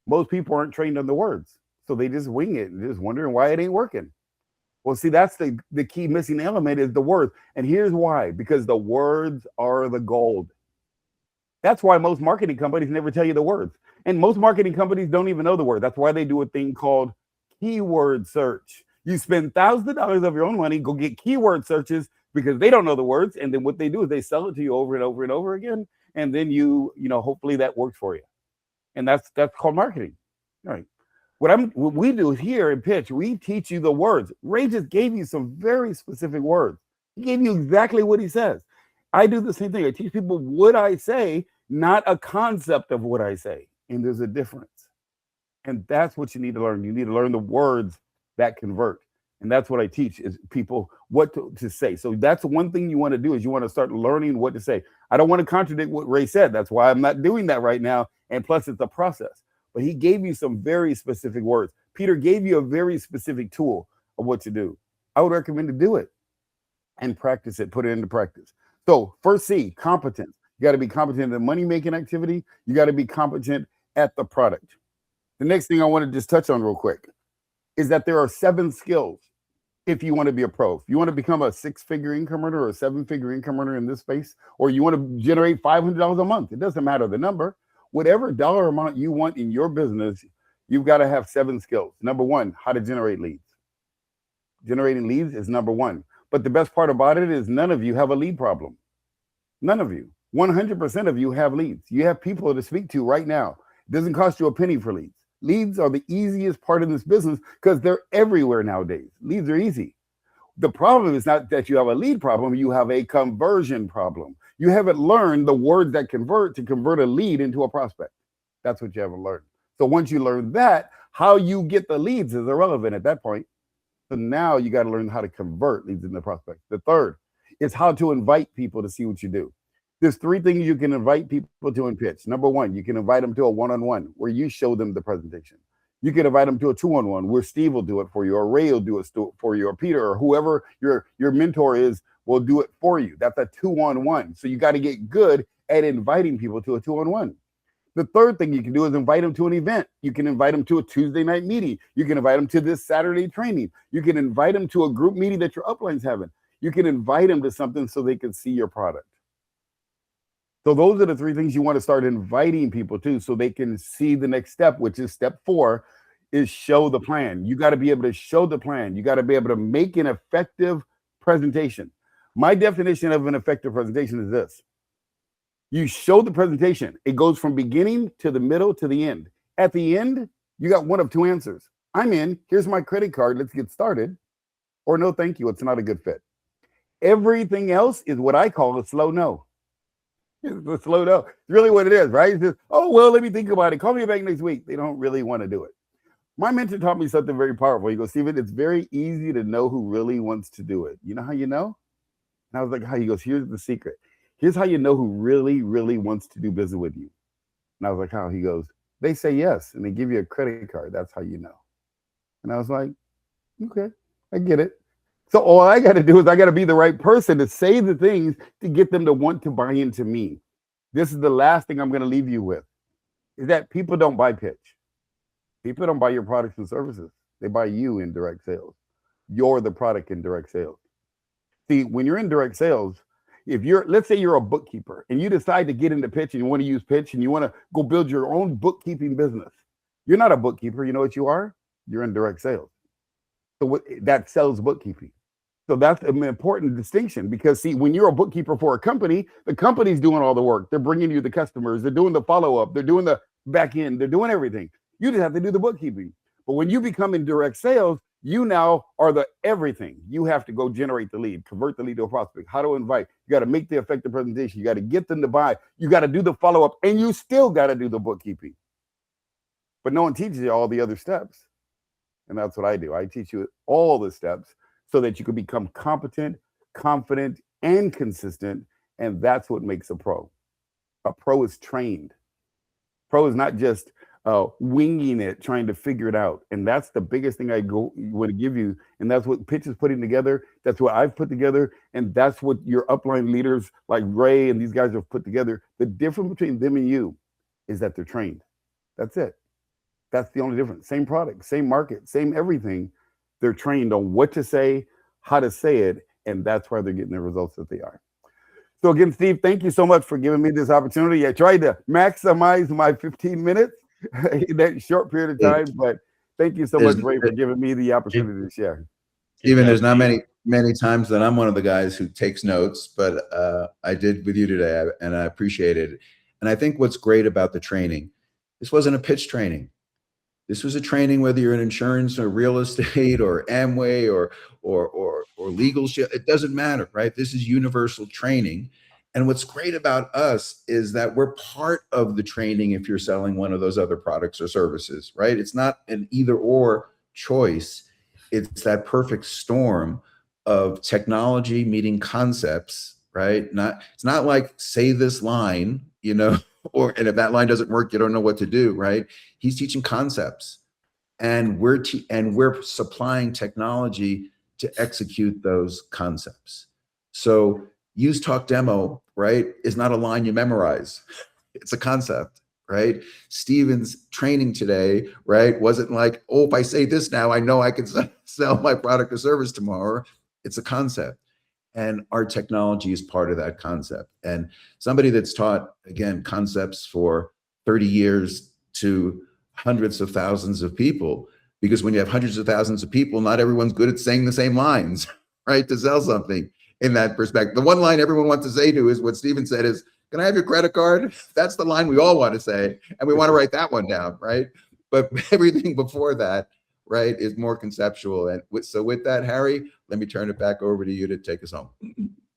Most people aren't trained on the words, so they just wing it and just wondering why it ain't working. Well, see, that's the key missing element is the words. And here's why, because the words are the gold. That's why most marketing companies never tell you the words. And most marketing companies don't even know the word. That's why they do a thing called keyword search. You spend thousands of dollars of your own money, go get keyword searches because they don't know the words. And then what they do is they sell it to you over and over and over again. And then you hopefully that works for you. And that's called marketing. All right. What we do here in Pitch, we teach you the words. Ray just gave you some very specific words. He gave you exactly what he says. I do the same thing. I teach people what I say, not a concept of what I say. And there's a difference. And that's what you need to learn. You need to learn the words that convert. And that's what I teach is people what to say. So that's one thing you want to do is you want to start learning what to say. I don't want to contradict what Ray said. That's why I'm not doing that right now. And plus it's a process. But he gave you some very specific words. Peter gave you a very specific tool of what to do. I would recommend to do it and practice it, put it into practice. So first C, competence. You got to be competent in the money-making activity. You got to be competent at the product. The next thing I want to just touch on real quick is that there are 7 skills if you want to be a pro. If you want to become a 6-figure income earner or a 7-figure income earner in this space, or you want to generate $500 a month, it doesn't matter the number. Whatever dollar amount you want in your business, you've got to have 7 skills. Number 1, how to generate leads. Generating leads is number 1. But the best part about it is none of you have a lead problem. None of you. 100% of you have leads. You have people to speak to right now. It doesn't cost you a penny for leads. Leads are the easiest part of this business because they're everywhere nowadays. Leads are easy. The problem is not that you have a lead problem, you have a conversion problem. You haven't learned the words that convert to convert a lead into a prospect. That's what you haven't learned. So once you learn that, how you get the leads is irrelevant at that point. So now you got to learn how to convert leads into prospects. The third is how to invite people to see what you do. There's 3 things you can invite people to in Pitch. Number 1, you can invite them to a one-on-one where you show them the presentation. You can invite them to a 2-on-1 where Steve will do it for you, or Ray will do it for you, or Peter, or whoever your mentor is will do it for you. That's a 2-on-1. So you got to get good at inviting people to a 2-on-1. The third thing you can do is invite them to an event. You can invite them to a Tuesday night meeting. You can invite them to this Saturday training. You can invite them to a group meeting that your upline's having. You can invite them to something so they can see your product. So those are the three things you want to start inviting people to so they can see the next step, which is step 4, is show the plan. You got to be able to show the plan. You got to be able to make an effective presentation. My definition of an effective presentation is this. You show the presentation. It goes from beginning to the middle to the end. At the end, you got one of two answers. I'm in. Here's my credit card. Let's get started. Or no, thank you. It's not a good fit. Everything else is what I call a slow no. It's a slow no. It's really what it is, right? It's just, oh, well, let me think about it. Call me back next week. They don't really want to do it. My mentor taught me something very powerful. He goes, Steven, it's very easy to know who really wants to do it. You know how you know? And I was like, how? He goes, here's the secret. Here's how you know who really, really wants to do business with you. And I was like, how? He goes, they say yes, and they give you a credit card. That's how you know. And I was like, okay, I get it. So all I got to do is I got to be the right person to say the things to get them to want to buy into me. This is the last thing I'm going to leave you with, is that people don't buy pitch. People don't buy your products and services. They buy you in direct sales. You're the product in direct sales. See, when you're in direct sales, if you're, let's say you're a bookkeeper and you decide to get into pitch and you want to use pitch and you want to go build your own bookkeeping business, you're not a bookkeeper. You know what you are? You're in direct sales. So that sells bookkeeping. So that's an important distinction, because see, when you're a bookkeeper for a company, the company's doing all the work. They're bringing you the customers. They're doing the follow-up. They're doing the back end. They're doing everything. You just have to do the bookkeeping. But when you become in direct sales, you now are the everything. You have to go generate the lead, convert the lead to a prospect, how to invite. You got to make the effective presentation. You got to get them to buy. You got to do the follow-up, and you still got to do the bookkeeping. But no one teaches you all the other steps. And that's what I do. I teach you all the steps so that you can become competent, confident, and consistent. And that's what makes a pro. A pro is trained. Pro is not just winging it, trying to figure it out. And that's the biggest thing I want to give you. And that's what Pitch is putting together. That's what I've put together. And that's what your upline leaders like Ray and these guys have put together. The difference between them and you is that they're trained. That's it. That's the only difference. Same product, same market, same everything. They're trained on what to say, how to say it. And that's why they're getting the results that they are. So again, Steve, thank you so much for giving me this opportunity. I tried to maximize my 15 minutes in that short period of time, but thank you so much, Ray, for giving me the opportunity to share. Even there's not many times that I'm one of the guys who takes notes, but I did with you today, and I appreciate it. And I think what's great about the training, this wasn't a pitch training. This was a training, whether you're in insurance or real estate or Amway or legal shit, it doesn't matter, right? This is universal training. And what's great about us is that we're part of the training if you're selling one of those other products or services, right? It's not an either or choice. It's that perfect storm of technology meeting concepts, right? It's not like say this line, you know, and if that line doesn't work, you don't know what to do, right? He's teaching concepts, and we're supplying technology to execute those concepts. So use talk demo, right, is not a line you memorize. It's a concept, right? Steven's training today, right, wasn't like, oh, if I say this now, I know I can sell my product or service tomorrow. It's a concept. And our technology is part of that concept. And somebody that's taught, again, concepts for 30 years to hundreds of thousands of people, because when you have hundreds of thousands of people, not everyone's good at saying the same lines, right, to sell something in that perspective. The one line everyone wants to say to is what Steven said is, can I have your credit card? That's the line we all want to say. And we want to write that one down, right? But everything before that, right, is more conceptual. And so with that, Harry, let me turn it back over to you to take us home.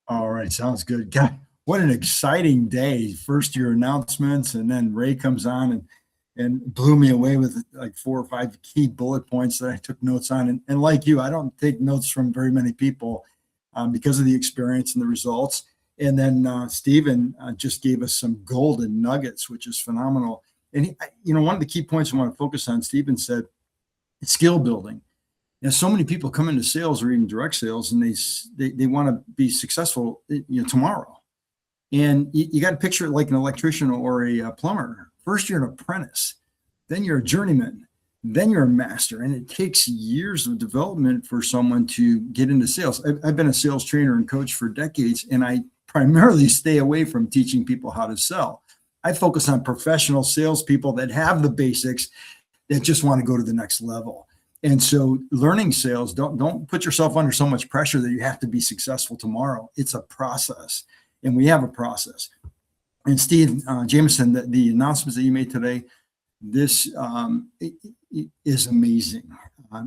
All right. Sounds good. God, what an exciting day. First your announcements, and then Ray comes on and blew me away with like 4 or 5 key bullet points that I took notes on. And like you, I don't take notes from very many people because of the experience and the results. And then Steven just gave us some golden nuggets, which is phenomenal. And one of the key points I want to focus on, Steven said, skill building. So many people come into sales or even direct sales, and they want to be successful, tomorrow. And you got to picture it like an electrician or a plumber. First, you're an apprentice, then you're a journeyman, then you're a master. And it takes years of development for someone to get into sales. I've been a sales trainer and coach for decades, and I primarily stay away from teaching people how to sell. I focus on professional salespeople that have the basics, that just want to go to the next level. And so learning sales, don't put yourself under so much pressure that you have to be successful tomorrow. It's a process, and we have a process. And Steve Jameson, the announcements that you made today, this is amazing.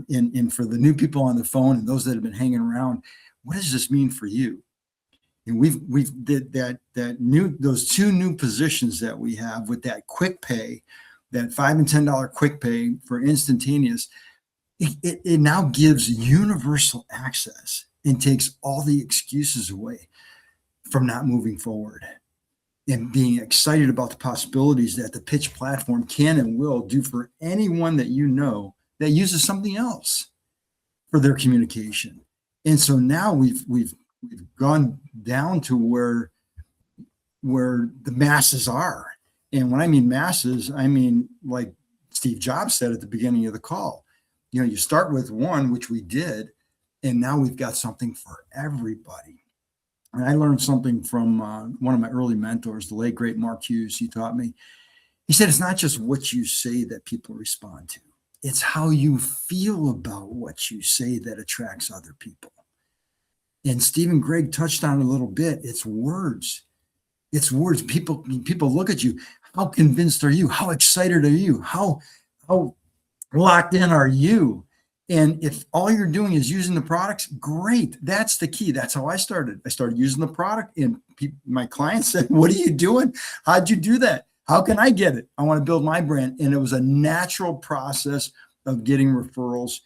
And for the new people on the phone and those that have been hanging around, what does this mean for you? And we've did those two new positions that we have with that quick pay, that $5 and $10 quick pay for instantaneous. It now gives universal access and takes all the excuses away from not moving forward and being excited about the possibilities that the Pitch platform can and will do for anyone that that uses something else for their communication. And so now we've gone down to where the masses are. And when I mean masses, I mean, like Steve Jobs said at the beginning of the call, you start with one, which we did, and now we've got something for everybody. And I learned something from one of my early mentors, the late, great Mark Hughes. He taught me, he said, it's not just what you say that people respond to. It's how you feel about what you say that attracts other people. And Stephen Gregg touched on it a little bit. It's words. It's words. People look at you. How convinced are you? How excited are you? How locked in are you? And if all you're doing is using the products, great. That's the key. That's how I started. I started using the product, and my clients said, what are you doing? How'd you do that? How can I get it? I want to build my brand. And it was a natural process of getting referrals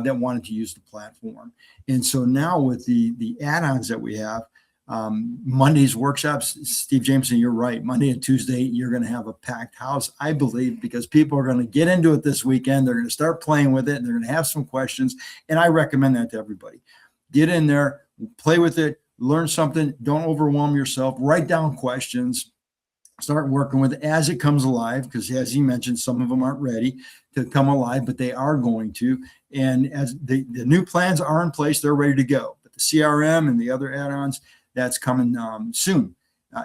that wanted to use the platform. And so now with the add-ons that we have, Monday's workshops, Steve Jameson, you're right. Monday and Tuesday, you're going to have a packed house, I believe, because people are going to get into it this weekend. They're going to start playing with it, and they're going to have some questions. And I recommend that to everybody. Get in there, play with it, learn something. Don't overwhelm yourself. Write down questions. Start working with it as it comes alive, because as he mentioned, some of them aren't ready to come alive, but they are going to. And as the new plans are in place, they're ready to go. But the CRM and the other add-ons, that's coming soon.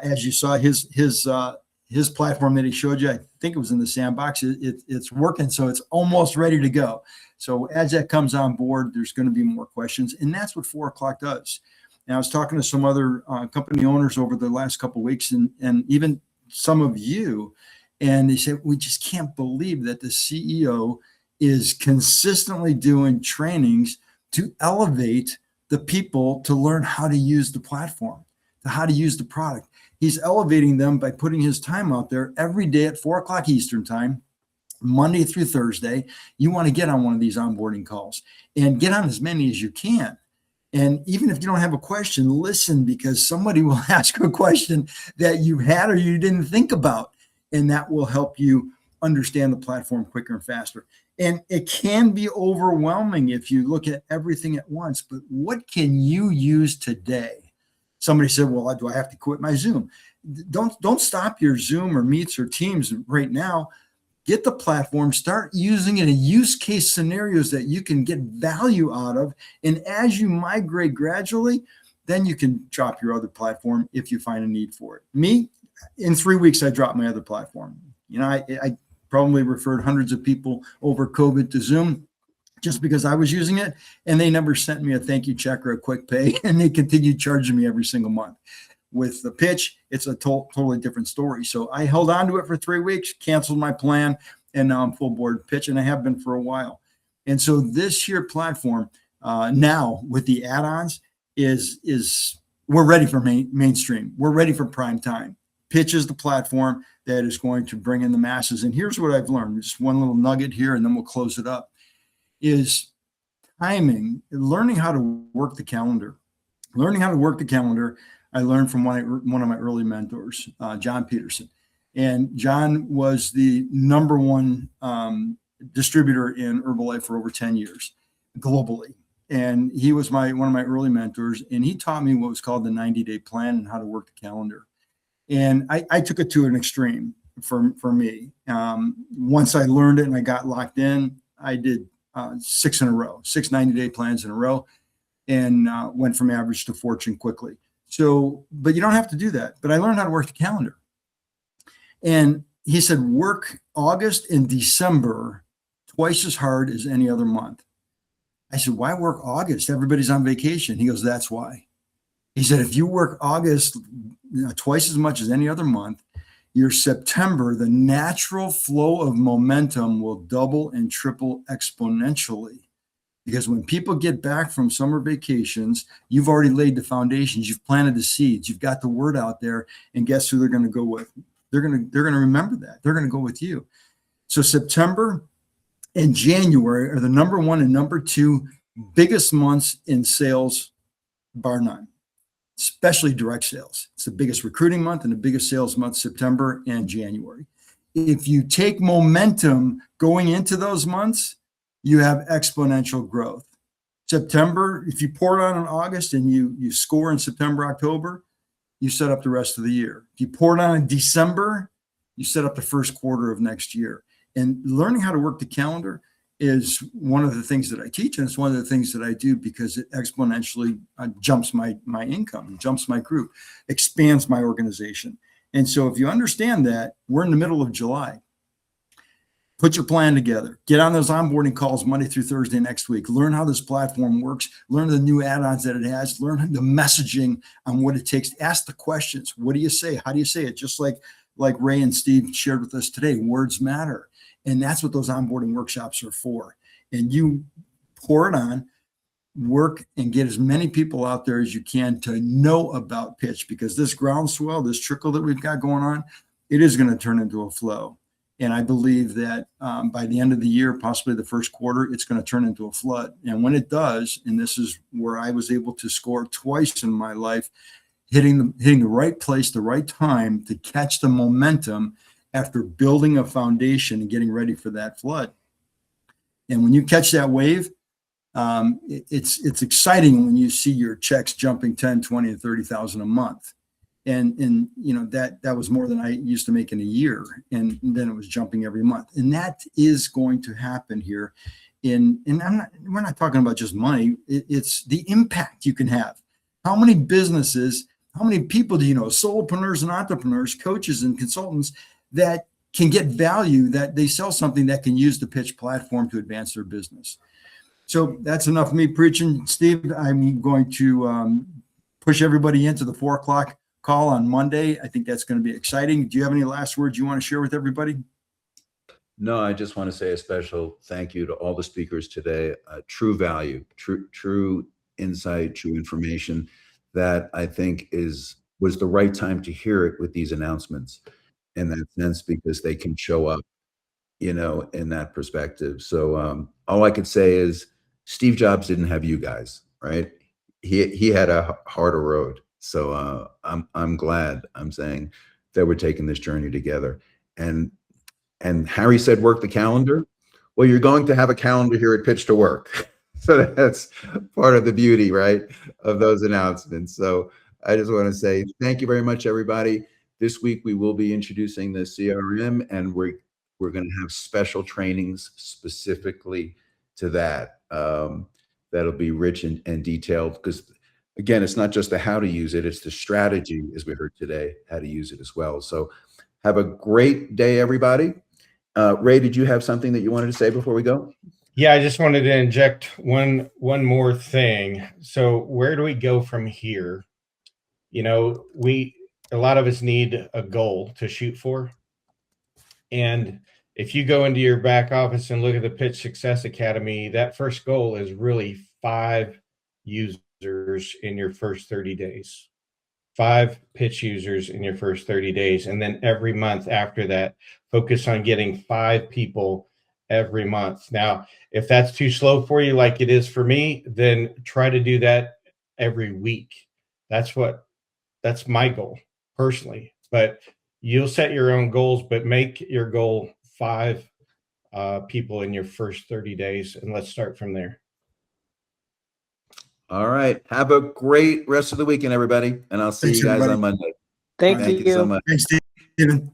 As you saw, his platform that he showed you, I think it was in the sandbox. It's working, so it's almost ready to go. So as that comes on board, there's going to be more questions, and that's what 4 o'clock does. And I was talking to some other company owners over the last couple of weeks, and even some of you, and they said, we just can't believe that the CEO is consistently doing trainings to elevate the people to learn how to use the platform, to how to use the product. He's elevating them by putting his time out there every day at 4 o'clock Eastern time, Monday through Thursday. You want to get on one of these onboarding calls and get on as many as you can. And even if you don't have a question, listen, because somebody will ask a question that you had or you didn't think about, and that will help you understand the platform quicker and faster. And it can be overwhelming if you look at everything at once, but what can you use today? Somebody said, well, do I have to quit my Zoom? Don't stop your Zoom or Meets or Teams right now. Get the platform, start using it in use case scenarios that you can get value out of. And as you migrate gradually, then you can drop your other platform if you find a need for it. Me, in 3 weeks, I dropped my other platform. I probably referred hundreds of people over COVID to Zoom just because I was using it, and they never sent me a thank you check or a quick pay, and they continued charging me every single month. With the Pitch, it's a totally different story. So I held on to it for 3 weeks, canceled my plan, and now I'm full board Pitch, and I have been for a while. And so this here platform now with the add-ons is we're ready for mainstream. We're ready for prime time. Pitch is the platform that is going to bring in the masses. And here's what I've learned. Just one little nugget here, and then we'll close it up, is timing, learning how to work the calendar. Learning how to work the calendar, I learned from one of my early mentors, John Peterson. And John was the number one distributor in Herbalife for over 10 years globally. And he was one of my early mentors, and he taught me what was called the 90-day plan and how to work the calendar. And I took it to an extreme for me. Once I learned it and I got locked in, I did 6 in a row, 6 90-day plans in a row, and went from average to fortune quickly. So, but you don't have to do that. But I learned how to work the calendar. And he said, work August and December twice as hard as any other month. I said, why work August? Everybody's on vacation. He goes, that's why. He said, if you work August twice as much as any other month, your September, the natural flow of momentum will double and triple exponentially. Because when people get back from summer vacations, you've already laid the foundations, you've planted the seeds, you've got the word out there, and guess who they're going to go with? They're going to remember that. They're going to go with you. So September and January are the number 1 and number 2 biggest months in sales, bar none, especially direct sales. It's the biggest recruiting month and the biggest sales month, September and January. If you take momentum going into those months, you have exponential growth. September, if you pour it on in August and you score in September, October, you set up the rest of the year. If you pour it on in December, you set up the first quarter of next year. And learning how to work the calendar is one of the things that I teach, and it's one of the things that I do because it exponentially jumps my income, jumps my group, expands my organization. And so if you understand that, we're in the middle of July. Put your plan together. Get on those onboarding calls Monday through Thursday next week. Learn how this platform works. Learn the new add-ons that it has. Learn the messaging on what it takes. Ask the questions. What do you say? How do you say it? Just like Ray and Steve shared with us today, words matter. And that's what those onboarding workshops are for. And you pour it on, work, and get as many people out there as you can to know about pitch, because this groundswell, this trickle that we've got going on, it is going to turn into a flow. And I believe that by the end of the year, possibly the first quarter, it's going to turn into a flood. And when it does, and this is where I was able to score twice in my life, hitting the right place, the right time to catch the momentum after building a foundation and getting ready for that flood. And when you catch that wave, it's exciting when you see your checks jumping 10, 20, and 30,000 a month. And you know, that was more than I used to make in a year. And then it was jumping every month. And that is going to happen here. And we're not talking about just money. It's the impact you can have. How many businesses, how many people do you know, solopreneurs and entrepreneurs, coaches and consultants that can get value, that they sell something that can use the pitch platform to advance their business? So that's enough of me preaching. Steve, I'm going to push everybody into the 4 o'clock call on Monday. I think that's going to be exciting. Do you have any last words you want to share with everybody? No, I just want to say a special thank you to all the speakers today. True value, true insight, true information that I think was the right time to hear it with these announcements in that sense, because they can show up, you know, in that perspective. So all I could say is Steve Jobs didn't have you guys, right? He had a harder road. So I'm glad, I'm saying, that we're taking this journey together. And Harry said, work the calendar. Well, you're going to have a calendar here at Pitch to Work. So that's part of the beauty, right, of those announcements. So I just want to say thank you very much, everybody. This week we will be introducing the CRM, and we're going to have special trainings specifically to that. That'll be rich and detailed, because again, it's not just the how to use it, it's the strategy, as we heard today, how to use it as well. So have a great day, everybody. Ray, did you have something that you wanted to say before we go? Yeah, I just wanted to inject one more thing. So where do we go from here? You know, a lot of us need a goal to shoot for. And if you go into your back office and look at the Pitch Success Academy, that first goal is really 5 users in your first 30 days. 5 pitch users in your first 30 days. And then every month after that, focus on getting 5 people every month. Now, if that's too slow for you, like it is for me, then try to do that every week. That's my goal personally. But you'll set your own goals, but make your goal 5 people in your first 30 days, and let's start from there. All right. Have a great rest of the weekend, everybody. And I'll see Thanks, you guys everybody. on Monday. Thank Thank you so much. Thanks, Stephen.